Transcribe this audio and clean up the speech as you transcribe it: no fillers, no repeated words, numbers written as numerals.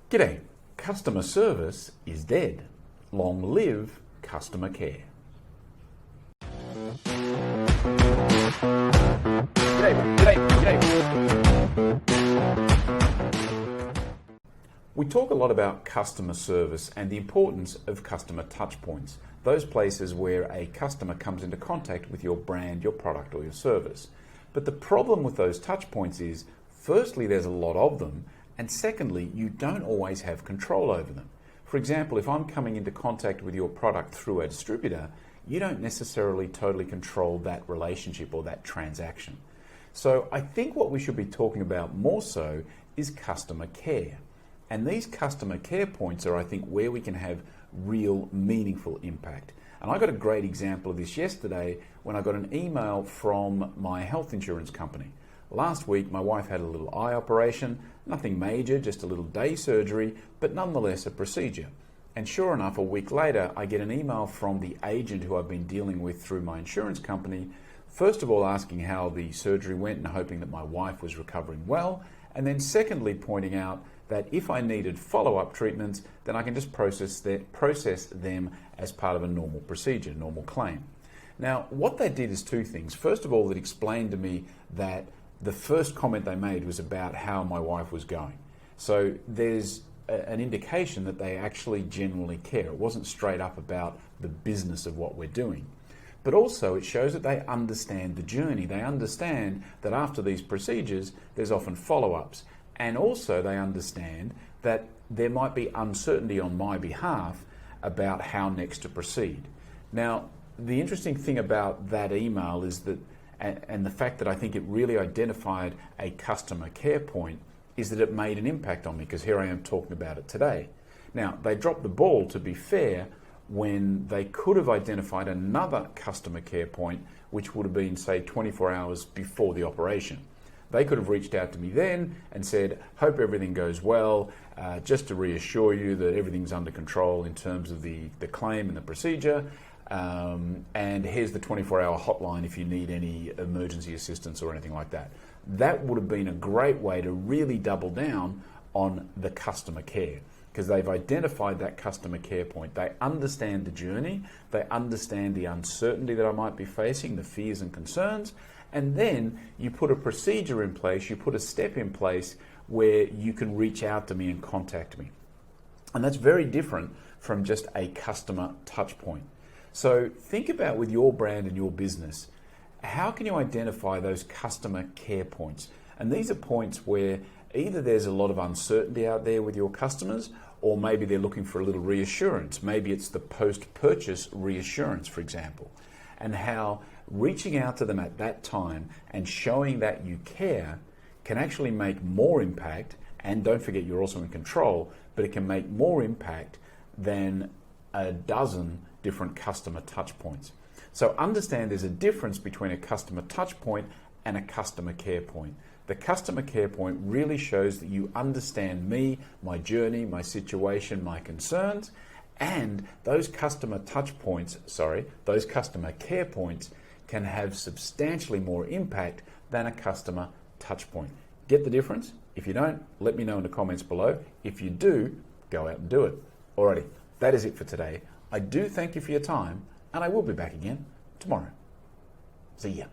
G'day, customer service is dead. Long live customer care. We talk a lot about customer service and the importance of customer touchpoints, those places where a customer comes into contact with your brand, your product or your service. But the problem with those touchpoints is, firstly, there's a lot of them, and secondly, you don't always have control over them. For example, if I'm coming into contact with your product through a distributor, you don't necessarily totally control that relationship or that transaction. So I think what we should be talking about more so is customer care. And these customer care points are, I think, where we can have real meaningful impact. And I got a great example of this yesterday when I got an email from my health insurance company. Last week, my wife had a little eye operation, nothing major, just a little day surgery, but nonetheless a procedure. And sure enough, a week later, I get an email from the agent who I've been dealing with through my insurance company, first of all asking how the surgery went and hoping that my wife was recovering well, and then secondly pointing out that if I needed follow-up treatments, then I can just process them as part of a normal procedure, normal claim. Now, what that did is two things. First of all, it explained to me that the first comment they made was about how my wife was going. So there's an indication that they actually genuinely care. It wasn't straight up about the business of what we're doing. But also it shows that they understand the journey. They understand that after these procedures, there's often follow-ups. And also they understand that there might be uncertainty on my behalf about how next to proceed. Now, the interesting thing about that email is that, and the fact that I think it really identified a customer care point, is that it made an impact on me, because here I am talking about it today. Now, they dropped the ball, to be fair, when they could have identified another customer care point, which would have been, say, 24 hours before the operation. They could have reached out to me then and said, hope everything goes well, just to reassure you that everything's under control in terms of the claim and the procedure, and here's the 24-hour hotline if you need any emergency assistance or anything like that. That would have been a great way to really double down on the customer care, because they've identified that customer care point. They understand the journey, they understand the uncertainty that I might be facing, the fears and concerns, and then you put a procedure in place, you put a step in place where you can reach out to me and contact me. And that's very different from just a customer touch point. So think about, with your brand and your business, how can you identify those customer care points? And these are points where either there's a lot of uncertainty out there with your customers, or maybe they're looking for a little reassurance. Maybe it's the post-purchase reassurance, for example, and how reaching out to them at that time and showing that you care can actually make more impact. And don't forget, you're also in control, but it can make more impact than a dozen different customer touch points. So understand there's a difference between a customer touch point and a customer care point. The customer care point really shows that you understand me, my journey, my situation, my concerns, and those customer touch points, those customer care points can have substantially more impact than a customer touch point. Get the difference? If you don't, let me know in the comments below. If you do, go out and do it. Alrighty, that is it for today. I do thank you for your time, and I will be back again tomorrow. See ya.